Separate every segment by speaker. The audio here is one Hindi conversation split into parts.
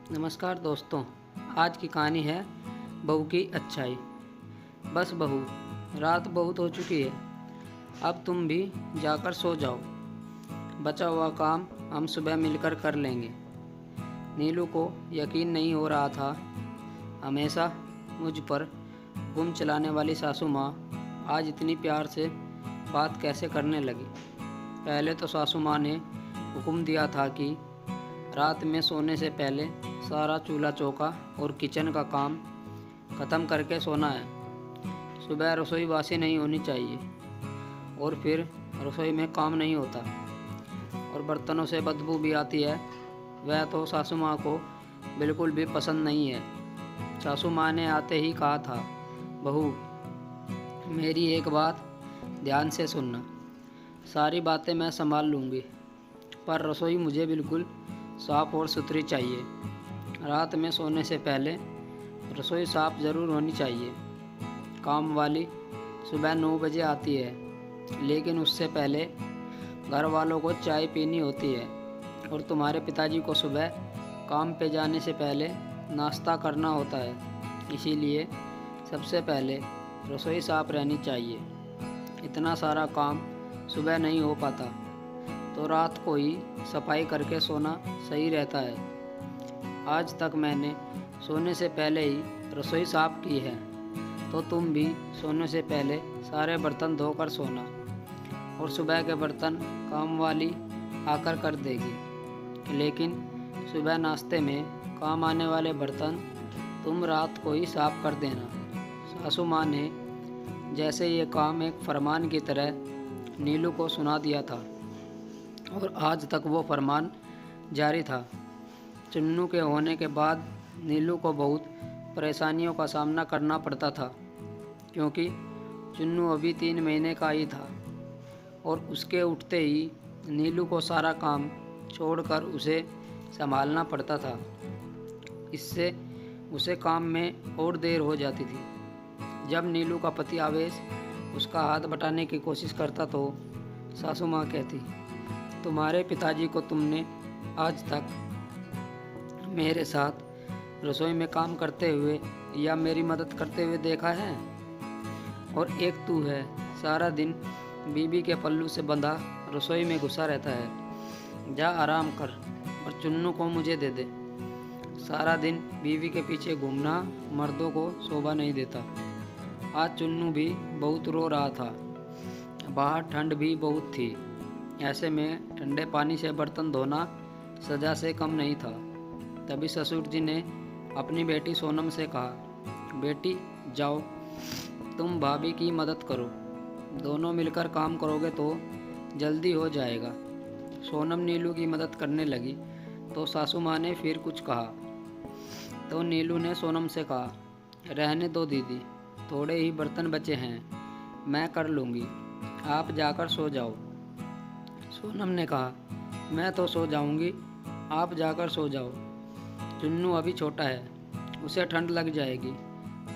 Speaker 1: नमस्कार दोस्तों। आज की कहानी है बहू की अच्छाई। बस बहू, रात बहुत हो चुकी है, अब तुम भी जाकर सो जाओ। बचा हुआ काम हम सुबह मिलकर कर लेंगे। नीलू को यकीन नहीं हो रहा था। हमेशा मुझ पर गुम चलाने वाली सासू माँ आज इतनी प्यार से बात कैसे करने लगी। पहले तो सासू माँ ने हुक्म दिया था कि रात में सोने से पहले सारा चूल्हा चौका और किचन का काम ख़त्म करके सोना है। सुबह रसोई बासी नहीं होनी चाहिए और फिर रसोई में काम नहीं होता और बर्तनों से बदबू भी आती है। वह तो सासू माँ को बिल्कुल भी पसंद नहीं है। सासू माँ ने आते ही कहा था, बहू मेरी एक बात ध्यान से सुनना। सारी बातें मैं संभाल लूँगी, पर रसोई मुझे बिल्कुल साफ़ और सुथरी चाहिए। रात में सोने से पहले रसोई साफ़ ज़रूर होनी चाहिए। काम वाली सुबह 9 बजे आती है, लेकिन उससे पहले घर वालों को चाय पीनी होती है और तुम्हारे पिताजी को सुबह काम पे जाने से पहले नाश्ता करना होता है। इसीलिए सबसे पहले रसोई साफ़ रहनी चाहिए। इतना सारा काम सुबह नहीं हो पाता, तो रात को ही सफाई करके सोना सही रहता है। आज तक मैंने सोने से पहले ही रसोई साफ़ की है, तो तुम भी सोने से पहले सारे बर्तन धोकर सोना और सुबह के बर्तन काम वाली आकर कर देगी। लेकिन सुबह नाश्ते में काम आने वाले बर्तन तुम रात को ही साफ़ कर देना। सासू माँ ने जैसे ये काम एक फरमान की तरह नीलू को सुना दिया था और आज तक वो फरमान जारी था। चुन्नू के होने के बाद नीलू को बहुत परेशानियों का सामना करना पड़ता था, क्योंकि चुन्नू अभी 3 महीने का ही था और उसके उठते ही नीलू को सारा काम छोड़कर उसे संभालना पड़ता था। इससे उसे काम में और देर हो जाती थी। जब नीलू का पति आवेश उसका हाथ बटाने की कोशिश करता तो सासू माँ कहती, तुम्हारे पिताजी को तुमने आज तक मेरे साथ रसोई में काम करते हुए या मेरी मदद करते हुए देखा है? और एक तू है, सारा दिन बीबी के पल्लू से बंधा रसोई में घुसा रहता है। जा आराम कर और चुन्नू को मुझे दे दे। सारा दिन बीवी के पीछे घूमना मर्दों को शोभा नहीं देता। आज चुन्नू भी बहुत रो रहा था। बाहर ठंड भी बहुत थी। ऐसे में ठंडे पानी से बर्तन धोना सजा से कम नहीं था। तभी ससुर जी ने अपनी बेटी सोनम से कहा, बेटी जाओ, तुम भाभी की मदद करो। दोनों मिलकर काम करोगे तो जल्दी हो जाएगा। सोनम नीलू की मदद करने लगी तो सासू माँ ने फिर कुछ कहा, तो नीलू ने सोनम से कहा, रहने दो दीदी, थोड़े ही बर्तन बचे हैं, मैं कर लूँगी, आप जाकर सो जाओ। सोनम ने कहा, मैं तो सो जाऊँगी, आप जाकर सो जाओ। चुन्नू अभी छोटा है, उसे ठंड लग जाएगी।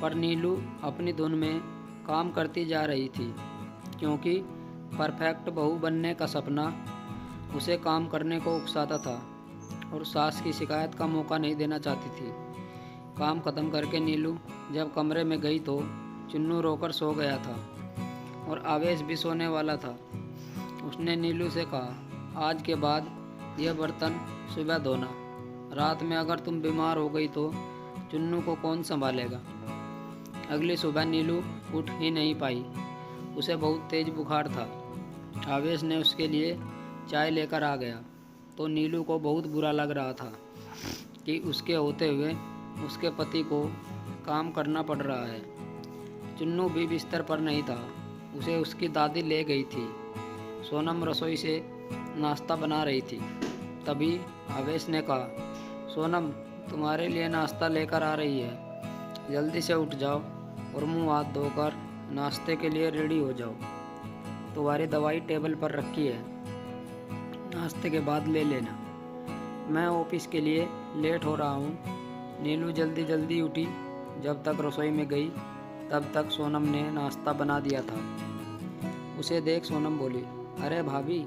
Speaker 1: पर नीलू अपनी धुन में काम करती जा रही थी, क्योंकि परफेक्ट बहू बनने का सपना उसे काम करने को उकसाता था और सास की शिकायत का मौका नहीं देना चाहती थी। काम ख़त्म करके नीलू जब कमरे में गई तो चुन्नू रोकर सो गया था और आवेश भी सोने वाला था। उसने नीलू से कहा, आज के बाद यह बर्तन सुबह धोना। रात में अगर तुम बीमार हो गई तो चुन्नू को कौन संभालेगा? अगली सुबह नीलू उठ ही नहीं पाई। उसे बहुत तेज बुखार था। आवेश ने उसके लिए चाय लेकर आ गया तो नीलू को बहुत बुरा लग रहा था कि उसके होते हुए उसके पति को काम करना पड़ रहा है। चुन्नू भी बिस्तर पर नहीं था, उसे उसकी दादी ले गई थी। सोनम रसोई से नाश्ता बना रही थी। तभी आवेश ने कहा, सोनम तुम्हारे लिए नाश्ता लेकर आ रही है, जल्दी से उठ जाओ और मुंह हाथ धोकर नाश्ते के लिए रेडी हो जाओ। तुम्हारी दवाई टेबल पर रखी है, नाश्ते के बाद ले लेना। मैं ऑफिस के लिए लेट हो रहा हूँ। नीलू जल्दी जल्दी उठी। जब तक रसोई में गई तब तक सोनम ने नाश्ता बना दिया था। उसे देख सोनम बोली, अरे भाभी,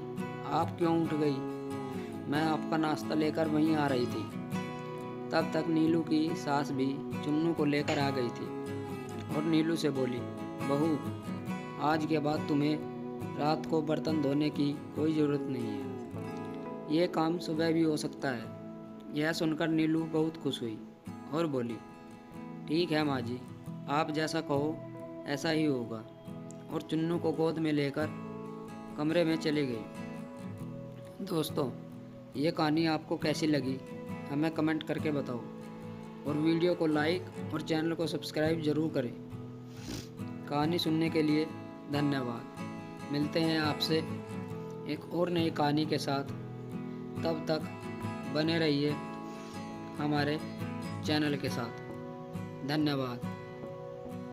Speaker 1: आप क्यों उठ गई? मैं आपका नाश्ता लेकर वहीं आ रही थी। तब तक नीलू की सास भी चुन्नू को लेकर आ गई थी और नीलू से बोली, बहू, आज के बाद तुम्हें रात को बर्तन धोने की कोई ज़रूरत नहीं है, ये काम सुबह भी हो सकता है। यह सुनकर नीलू बहुत खुश हुई और बोली, ठीक है माँ जी, आप जैसा कहो ऐसा ही होगा, और चुन्नू को गोद में लेकर कमरे में चली गई। दोस्तों, ये कहानी आपको कैसी लगी हमें कमेंट करके बताओ, और वीडियो को लाइक और चैनल को सब्सक्राइब ज़रूर करें। कहानी सुनने के लिए धन्यवाद। मिलते हैं आपसे एक और नई कहानी के साथ। तब तक बने रहिए हमारे चैनल के साथ। धन्यवाद।